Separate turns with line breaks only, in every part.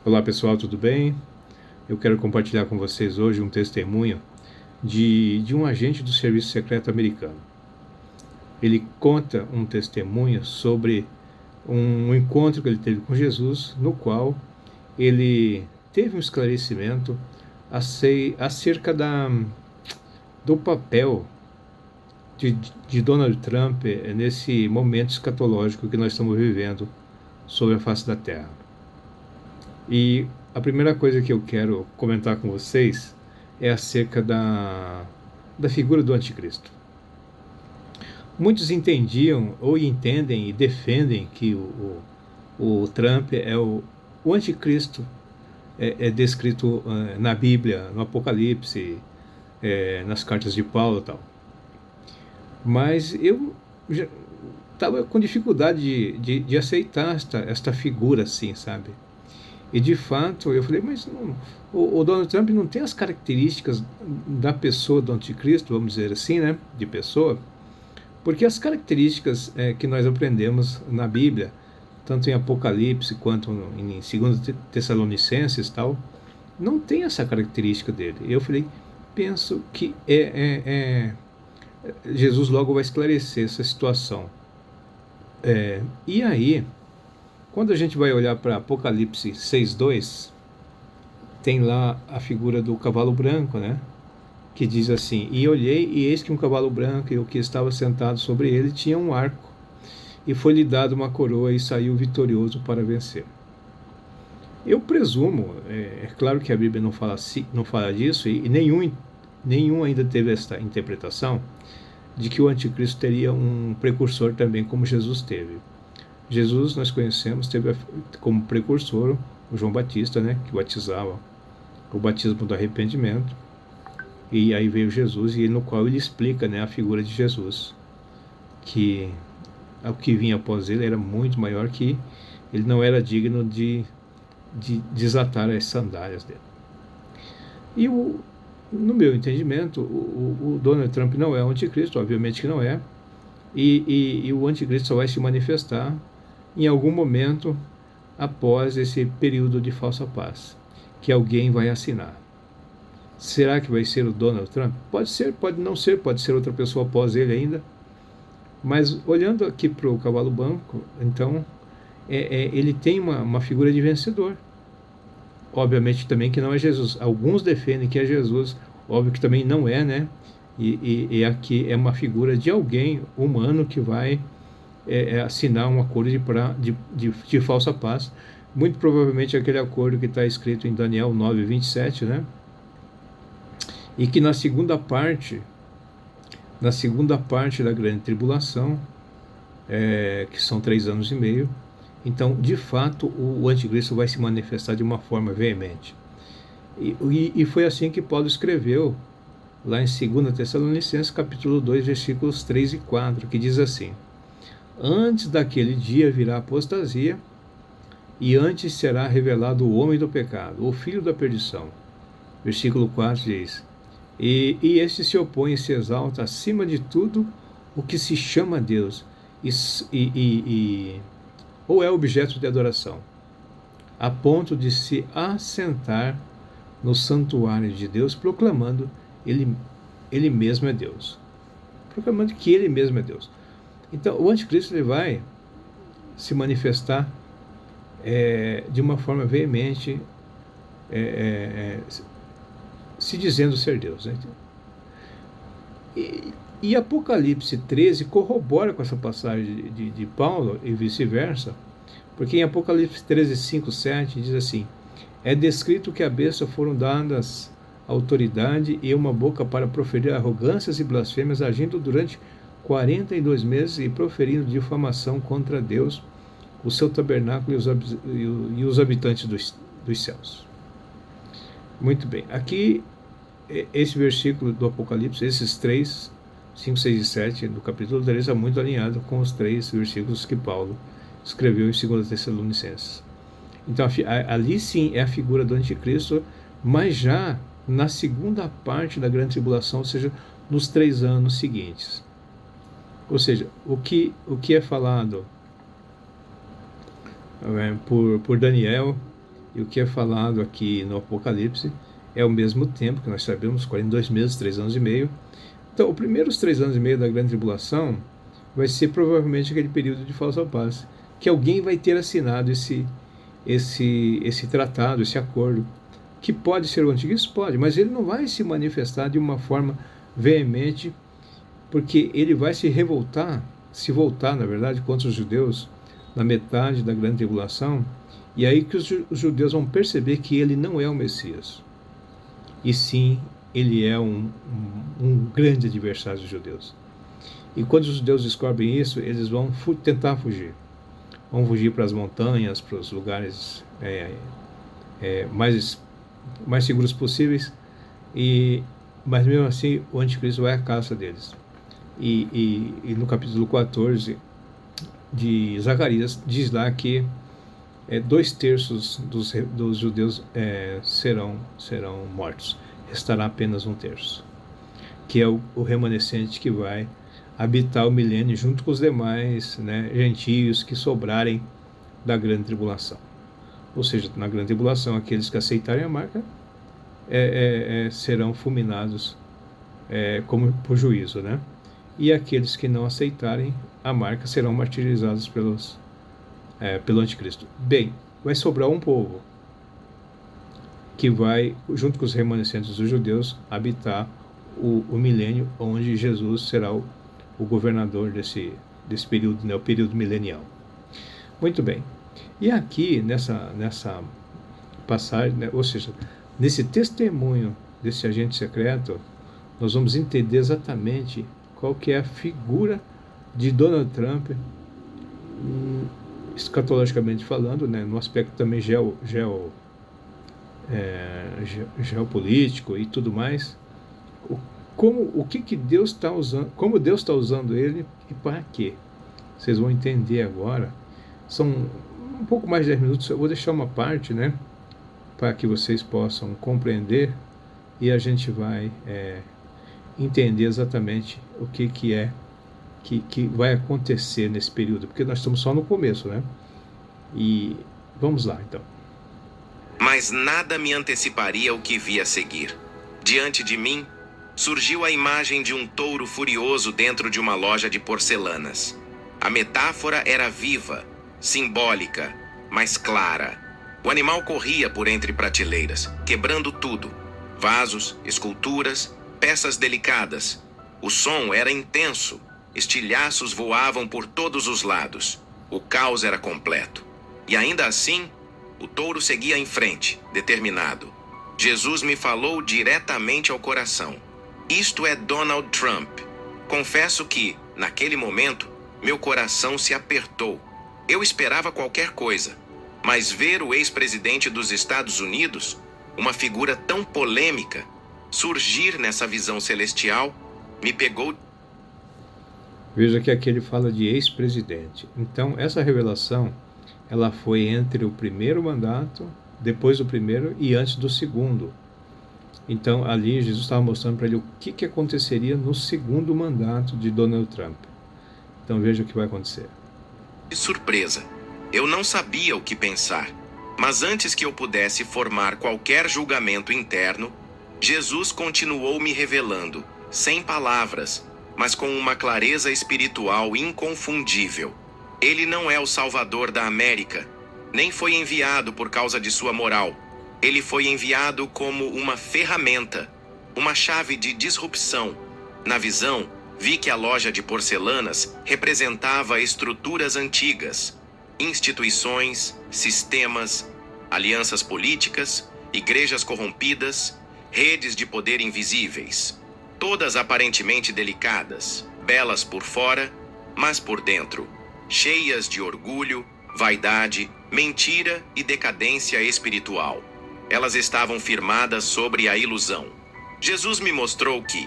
Olá pessoal, tudo bem? Eu quero compartilhar com vocês hoje um testemunho de um agente do Serviço Secreto americano. Ele conta um testemunho sobre um encontro que ele teve com Jesus, no qual ele teve um esclarecimento acerca do papel de Donald Trump nesse momento escatológico que nós estamos vivendo sobre a face da Terra. E a primeira coisa que eu quero comentar com vocês é acerca da figura do anticristo. Muitos entendiam, ou entendem e defendem que o Trump é o anticristo, é descrito na Bíblia, no Apocalipse, nas cartas de Paulo e tal. Mas eu já estava com dificuldade de aceitar esta figura assim, sabe? E de fato, eu falei, mas não, o Donald Trump não tem as características da pessoa do anticristo, vamos dizer assim, né? De pessoa, porque as características que nós aprendemos na Bíblia, tanto em Apocalipse quanto em 2 Tessalonicenses e tal, não tem essa característica dele. Eu falei, penso que Jesus logo vai esclarecer essa situação. E aí, quando a gente vai olhar para Apocalipse 6:2, tem lá a figura do cavalo branco, né? Que diz assim: E olhei, e eis que um cavalo branco, e o que estava sentado sobre ele tinha um arco, e foi-lhe dado uma coroa, e saiu vitorioso para vencer. Eu presumo, claro que a Bíblia não fala disso, e nenhum ainda teve esta interpretação, de que o anticristo teria um precursor também, como Jesus teve. Jesus, nós conhecemos, teve como precursor o João Batista, né, que batizava o batismo do arrependimento. E aí veio Jesus, e no qual ele explica, né, a figura de Jesus, que o que vinha após ele era muito maior, que ele não era digno de desatar as sandálias dele. E no meu entendimento, o Donald Trump não é o anticristo, obviamente que não é, e o anticristo só vai se manifestar em algum momento após esse período de falsa paz, que alguém vai assinar. Será que vai ser o Donald Trump? Pode ser, pode não ser, pode ser outra pessoa após ele ainda. Mas olhando aqui para o cavalo branco, então, ele tem uma figura de vencedor. Obviamente também que não é Jesus. Alguns defendem que é Jesus, óbvio que também não é, né? E aqui é uma figura de alguém humano que vai assinar um acordo de falsa paz, muito provavelmente aquele acordo que está escrito em Daniel 9:27, né? E que na segunda parte da grande tribulação, que são 3 anos e meio, então de fato o anticristo vai se manifestar de uma forma veemente. E foi assim que Paulo escreveu lá em 2 Tessalonicenses capítulo 2, versículos 3 e 4, que diz assim: Antes daquele dia virá a apostasia, e antes será revelado o homem do pecado, o filho da perdição. Versículo 4 diz: E este se opõe e se exalta acima de tudo o que se chama Deus, ou é objeto de adoração, a ponto de se assentar no santuário de Deus, proclamando ele mesmo é Deus. Proclamando que ele mesmo é Deus. Então, o anticristo ele vai se manifestar de uma forma veemente, se dizendo ser Deus. Né? E Apocalipse 13 corrobora com essa passagem de Paulo e vice-versa, porque em Apocalipse 13, 5, 7 diz assim: É descrito que à besta foram dadas autoridade e uma boca para proferir arrogâncias e blasfêmias, agindo durante 42 meses e proferindo difamação contra Deus, o seu tabernáculo e os habitantes dos céus. Muito bem, aqui esse versículo do Apocalipse, esses 3, 5, 6 e 7 do capítulo 3 está muito alinhado com os 3 versículos que Paulo escreveu em 2 Tessalonicenses. Então ali sim é a figura do anticristo, mas já na segunda parte da grande tribulação, ou seja, nos 3 anos seguintes. Ou seja, o que é falado por Daniel E o que é falado aqui no Apocalipse é o mesmo tempo que nós sabemos, 42 meses, 3 anos e meio. Então, os primeiros 3 anos e meio da grande tribulação vai ser provavelmente aquele período de falsa paz, que alguém vai ter assinado esse tratado, esse acordo, que pode ser o anticristo, pode, mas ele não vai se manifestar de uma forma veemente, porque ele vai se voltar, na verdade, contra os judeus na metade da grande tribulação, e aí que os judeus vão perceber que ele não é o Messias, e sim, ele é um grande adversário dos judeus. E quando os judeus descobrem isso, eles vão tentar fugir. Vão fugir para as montanhas, para os lugares mais seguros possíveis, mas mesmo assim o anticristo vai à caça deles. E no capítulo 14 de Zacarias diz lá que 2/3 dos judeus serão mortos. Restará apenas 1/3, que é o remanescente que vai habitar o milênio junto com os demais, gentios que sobrarem da grande tribulação. Ou seja, na grande tribulação, aqueles que aceitarem a marca serão fulminados como por juízo, E aqueles que não aceitarem a marca serão martirizados pelo anticristo. Bem, vai sobrar um povo que vai, junto com os remanescentes dos judeus, habitar o milênio, onde Jesus será o governador desse período, o período milenial. Muito bem. E aqui, nessa passagem, ou seja, nesse testemunho desse agente secreto, nós vamos entender exatamente qual que é a figura de Donald Trump, escatologicamente falando, no aspecto também geopolítico e tudo mais, Deus está usando, como Deus está usando ele e para quê. Vocês vão entender agora. São um pouco mais de 10 minutos, eu vou deixar uma parte, para que vocês possam compreender, e a gente vai entender exatamente o que vai acontecer nesse período, porque nós estamos só no começo, E vamos lá, então.
Mas nada me anteciparia o que via a seguir. Diante de mim, surgiu a imagem de um touro furioso dentro de uma loja de porcelanas. A metáfora era viva, simbólica, mas clara. O animal corria por entre prateleiras, quebrando tudo. Vasos, esculturas, peças delicadas. O som era intenso. Estilhaços voavam por todos os lados. O caos era completo. E ainda assim, o touro seguia em frente, determinado. Jesus me falou diretamente ao coração. Isto é Donald Trump. Confesso que, naquele momento, meu coração se apertou. Eu esperava qualquer coisa, mas ver o ex-presidente dos Estados Unidos, uma figura tão polêmica, surgir nessa visão celestial, me pegou.
Veja que aqui ele fala de ex-presidente. Então, essa revelação, ela foi entre o primeiro mandato, depois do primeiro e antes do segundo. Então, ali Jesus estava mostrando para ele o que aconteceria no segundo mandato de Donald Trump. Então, veja o que vai acontecer.
De surpresa. Eu não sabia o que pensar. Mas antes que eu pudesse formar qualquer julgamento interno, Jesus continuou me revelando, sem palavras, mas com uma clareza espiritual inconfundível. Ele não é o Salvador da América, nem foi enviado por causa de sua moral. Ele foi enviado como uma ferramenta, uma chave de disrupção. Na visão, vi que a loja de porcelanas representava estruturas antigas, instituições, sistemas, alianças políticas, igrejas corrompidas, redes de poder invisíveis, todas aparentemente delicadas, belas por fora, mas por dentro, cheias de orgulho, vaidade, mentira e decadência espiritual. Elas estavam firmadas sobre a ilusão. Jesus me mostrou que,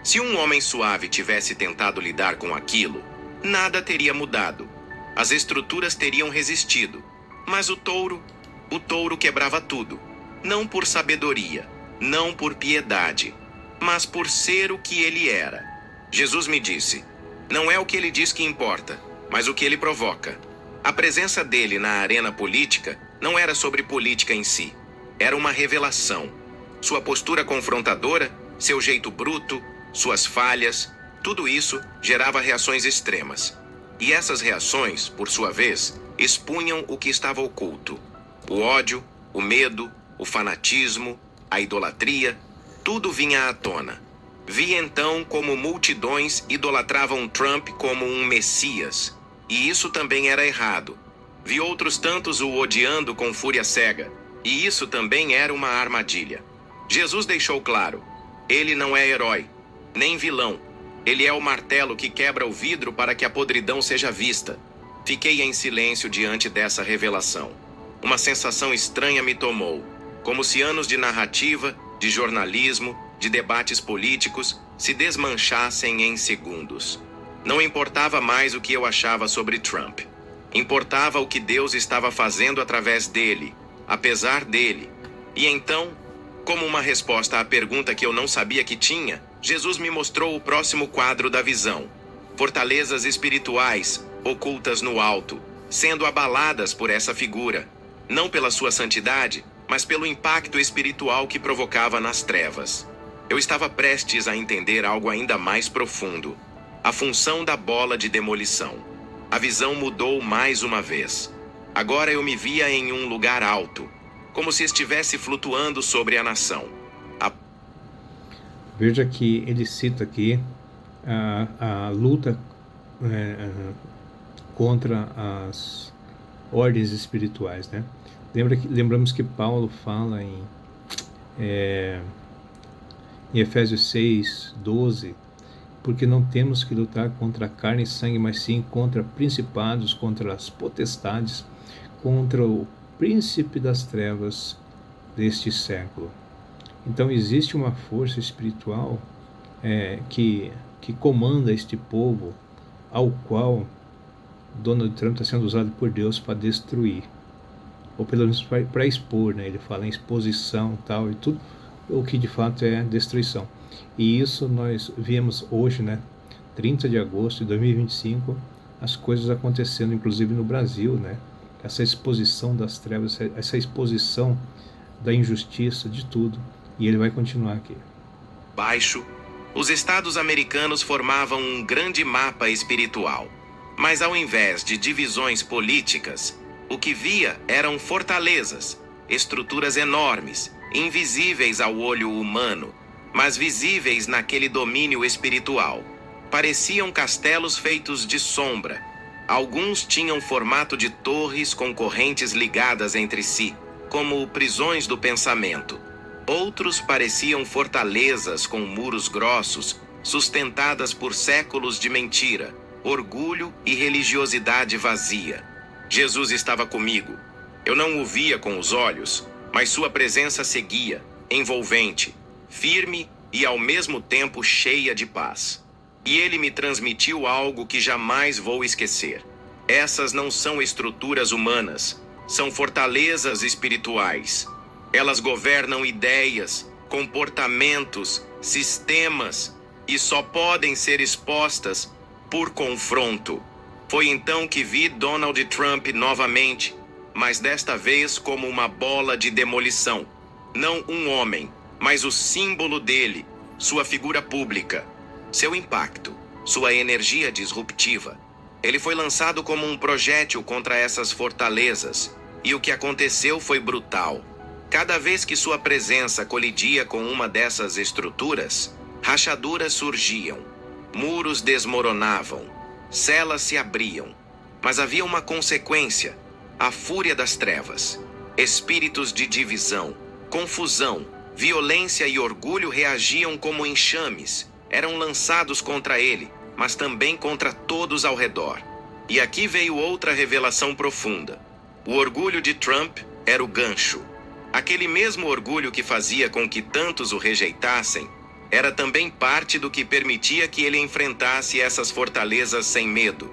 se um homem suave tivesse tentado lidar com aquilo, nada teria mudado. As estruturas teriam resistido, mas o touro quebrava tudo, não por sabedoria, não por piedade, mas por ser o que ele era. Jesus me disse, não é o que ele diz que importa, mas o que ele provoca. A presença dele na arena política Não era sobre política em si. Era uma revelação. Sua postura confrontadora, seu jeito bruto, suas falhas, tudo isso gerava reações extremas. E essas reações, por sua vez, expunham o que estava oculto. O ódio, o medo, o fanatismo, a idolatria, tudo vinha à tona. Vi então como multidões idolatravam Trump como um messias. E isso também era errado. Vi outros tantos o odiando com fúria cega. E isso também era uma armadilha. Jesus deixou claro: ele não é herói, nem vilão. Ele é o martelo que quebra o vidro para que a podridão seja vista. Fiquei em silêncio diante dessa revelação. Uma sensação estranha me tomou, como se anos de narrativa, de jornalismo, de debates políticos se desmanchassem em segundos. Não importava mais o que eu achava sobre Trump. Importava o que Deus estava fazendo através dele, apesar dele. E então, como uma resposta à pergunta que eu não sabia que tinha, Jesus me mostrou o próximo quadro da visão. Fortalezas espirituais, ocultas no alto, sendo abaladas por essa figura, não pela sua santidade, mas pelo impacto espiritual que provocava nas trevas. Eu estava prestes a entender algo ainda mais profundo: a função da bola de demolição. A visão mudou mais uma vez. Agora eu me via em um lugar alto, como se estivesse flutuando sobre a nação.
Veja que ele cita aqui a luta contra as ordens espirituais, né? Lembramos que Paulo fala em Efésios 6, 12, porque não temos que lutar contra carne e sangue, mas sim contra principados, contra as potestades, contra o príncipe das trevas deste século. Então existe uma força espiritual que comanda este povo, ao qual Donald Trump está sendo usado por Deus para destruir, ou pelo menos para expor, né? Ele fala em exposição tal, e tudo o que de fato é destruição. E isso nós vemos hoje, né? 30 de agosto de 2025, as coisas acontecendo, inclusive no Brasil, né? Essa exposição das trevas, essa exposição da injustiça, de tudo. E ele vai continuar aqui.
Baixo, os estados americanos formavam um grande mapa espiritual. Mas ao invés de divisões políticas, o que via eram fortalezas, estruturas enormes, invisíveis ao olho humano, mas visíveis naquele domínio espiritual. Pareciam castelos feitos de sombra. Alguns tinham formato de torres com correntes ligadas entre si, como prisões do pensamento. Outros pareciam fortalezas com muros grossos, sustentadas por séculos de mentira, orgulho e religiosidade vazia. Jesus estava comigo. Eu não o via com os olhos, mas sua presença seguia, envolvente, firme e ao mesmo tempo cheia de paz. E ele me transmitiu algo que jamais vou esquecer. Essas não são estruturas humanas, são fortalezas espirituais. Elas governam ideias, comportamentos, sistemas e só podem ser expostas por confronto. Foi então que vi Donald Trump novamente, mas desta vez como uma bola de demolição. Não um homem, mas o símbolo dele, sua figura pública, seu impacto, sua energia disruptiva. Ele foi lançado como um projétil contra essas fortalezas, e o que aconteceu foi brutal. Cada vez que sua presença colidia com uma dessas estruturas, rachaduras surgiam, muros desmoronavam, celas se abriam. Mas havia uma consequência: a fúria das trevas. Espíritos de divisão, confusão, violência e orgulho reagiam como enxames. Eram lançados contra ele, mas também contra todos ao redor. E aqui veio outra revelação profunda. O orgulho de Trump era o gancho. Aquele mesmo orgulho que fazia com que tantos o rejeitassem, era também parte do que permitia que ele enfrentasse essas fortalezas sem medo.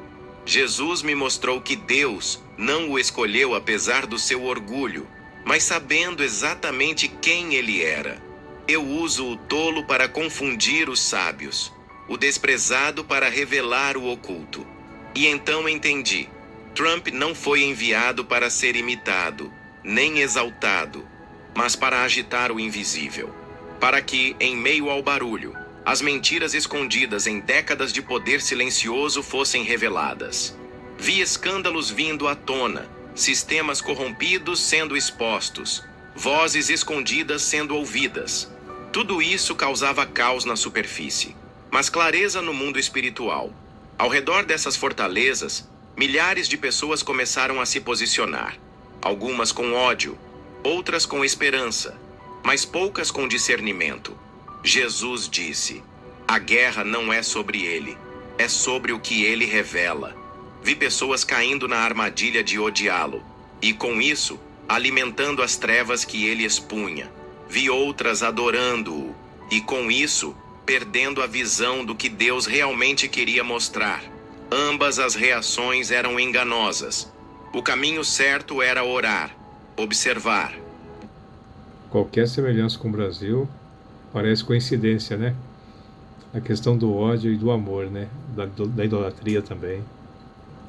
Jesus me mostrou que Deus não o escolheu apesar do seu orgulho, mas sabendo exatamente quem ele era. Eu uso o tolo para confundir os sábios, o desprezado para revelar o oculto. E então entendi: Trump não foi enviado para ser imitado, nem exaltado, mas para agitar o invisível, para que, em meio ao barulho, as mentiras escondidas em décadas de poder silencioso fossem reveladas. Vi escândalos vindo à tona, sistemas corrompidos sendo expostos, vozes escondidas sendo ouvidas. Tudo isso causava caos na superfície, mas clareza no mundo espiritual. Ao redor dessas fortalezas, milhares de pessoas começaram a se posicionar, algumas com ódio, outras com esperança, mas poucas com discernimento. Jesus disse: a guerra não é sobre ele, é sobre o que ele revela. Vi pessoas caindo na armadilha de odiá-lo, e com isso, alimentando as trevas que ele expunha. Vi outras adorando-o, e com isso, perdendo a visão do que Deus realmente queria mostrar. Ambas as reações eram enganosas. O caminho certo era orar, observar.
Qualquer semelhança com o Brasil parece coincidência, né? A questão do ódio e do amor, né? Da idolatria também.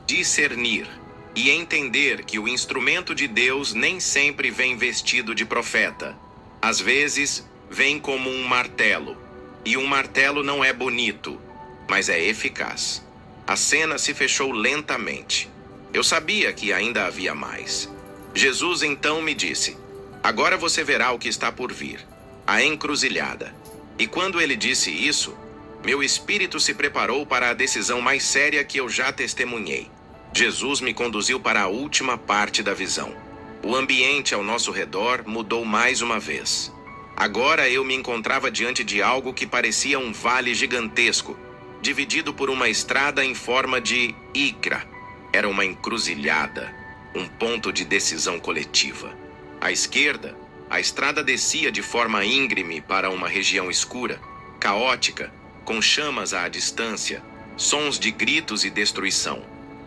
Discernir e entender que o instrumento de Deus nem sempre vem vestido de profeta. Às vezes, vem como um martelo. E um martelo não é bonito, mas é eficaz. A cena se fechou lentamente. Eu sabia que ainda havia mais. Jesus então me disse: agora você verá o que está por vir, a encruzilhada. E quando ele disse isso, meu espírito se preparou para a decisão mais séria que eu já testemunhei. Jesus me conduziu para a última parte da visão. O ambiente ao nosso redor mudou mais uma vez. Agora eu me encontrava diante de algo que parecia um vale gigantesco, dividido por uma estrada em forma de icra. Era uma encruzilhada, um ponto de decisão coletiva. À esquerda, a estrada descia de forma íngreme para uma região escura, caótica, com chamas à distância, sons de gritos e destruição.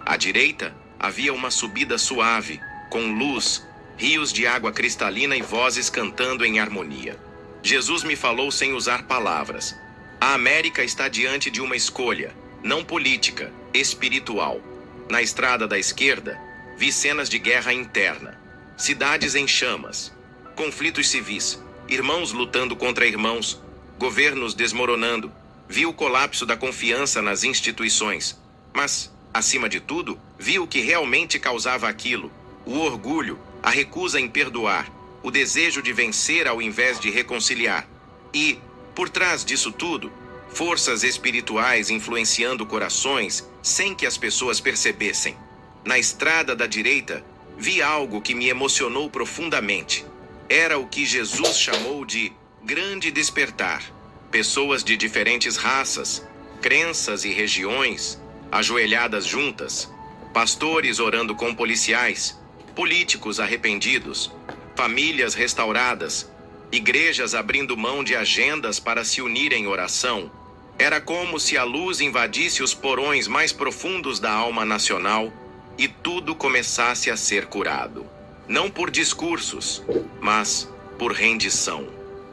À direita, havia uma subida suave, com luz, rios de água cristalina e vozes cantando em harmonia. Jesus me falou sem usar palavras. A América está diante de uma escolha, não política, espiritual. Na estrada da esquerda, vi cenas de guerra interna, cidades em chamas, conflitos civis, irmãos lutando contra irmãos, governos desmoronando. Vi o colapso da confiança nas instituições, mas, acima de tudo, vi o que realmente causava aquilo: o orgulho, a recusa em perdoar, o desejo de vencer ao invés de reconciliar. E, por trás disso tudo, forças espirituais influenciando corações sem que as pessoas percebessem. Na estrada da direita, vi algo que me emocionou profundamente. Era o que Jesus chamou de grande despertar. Pessoas de diferentes raças, crenças e regiões, ajoelhadas juntas, pastores orando com policiais, políticos arrependidos, famílias restauradas, igrejas abrindo mão de agendas para se unir em oração. Era como se a luz invadisse os porões mais profundos da alma nacional e tudo começasse a ser curado. Não por discursos, mas por rendição.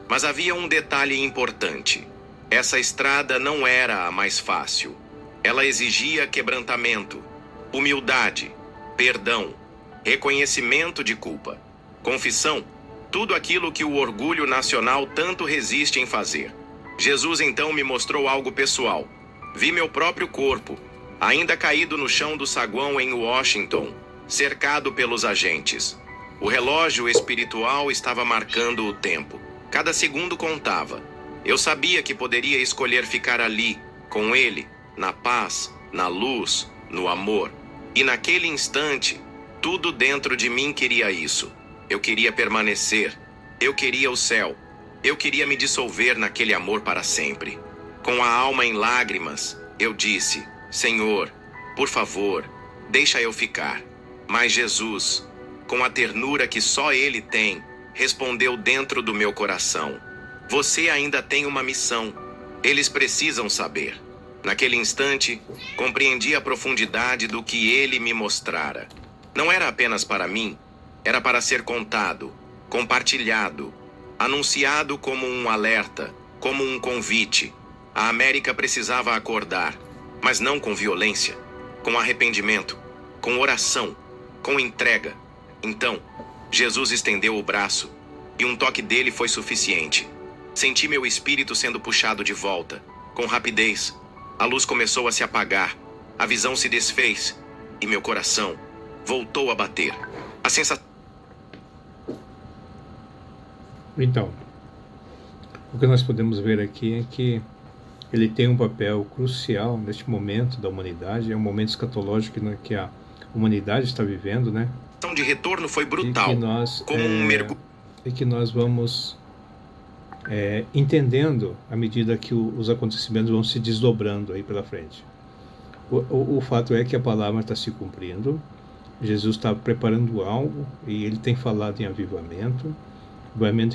Mas havia um detalhe importante. Essa estrada não era a mais fácil. Ela exigia quebrantamento, humildade, perdão, reconhecimento de culpa, confissão, tudo aquilo que o orgulho nacional tanto resiste em fazer. Jesus então me mostrou algo pessoal. Vi meu próprio corpo, ainda caído no chão do saguão em Washington, cercado pelos agentes. O relógio espiritual estava marcando o tempo. Cada segundo contava. Eu sabia que poderia escolher ficar ali, com ele, na paz, na luz, no amor. E naquele instante, tudo dentro de mim queria isso. Eu queria permanecer. Eu queria o céu. Eu queria me dissolver naquele amor para sempre. Com a alma em lágrimas, eu disse: Senhor, por favor, deixa eu ficar. Mas Jesus, com a ternura que só Ele tem, respondeu dentro do meu coração: você ainda tem uma missão. Eles precisam saber. Naquele instante, compreendi a profundidade do que Ele me mostrara. Não era apenas para mim, era para ser contado, compartilhado, anunciado como um alerta, como um convite. A América precisava acordar, mas não com violência, com arrependimento, com oração, com entrega. Então, Jesus estendeu o braço, e um toque dele foi suficiente. Senti meu espírito sendo puxado de volta. Com rapidez, a luz começou a se apagar, a visão se desfez, e meu coração voltou a bater. A sensação...
Então, o que nós podemos ver aqui é que ele tem um papel crucial neste momento da humanidade. É um momento escatológico que a humanidade está vivendo, né?
A sensação de retorno foi brutal, como um mergulho.
E que nós vamos entendendo à medida que os acontecimentos vão se desdobrando aí pela frente. O fato é que a palavra está se cumprindo. Jesus está preparando algo e ele tem falado em avivamento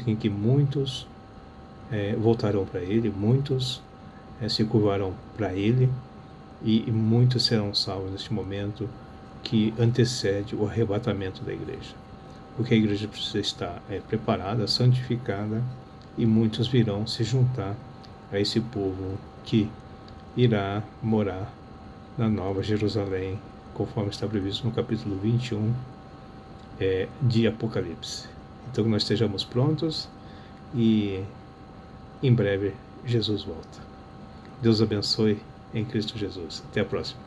em que muitos voltarão para ele, muitos se curvarão para ele, e muitos serão salvos neste momento que antecede o arrebatamento da igreja. Porque a igreja precisa estar preparada, santificada, e muitos virão se juntar a esse povo que irá morar na Nova Jerusalém, conforme está previsto no capítulo 21 de Apocalipse. Então que nós estejamos prontos e em breve Jesus volta. Deus abençoe em Cristo Jesus. Até a próxima.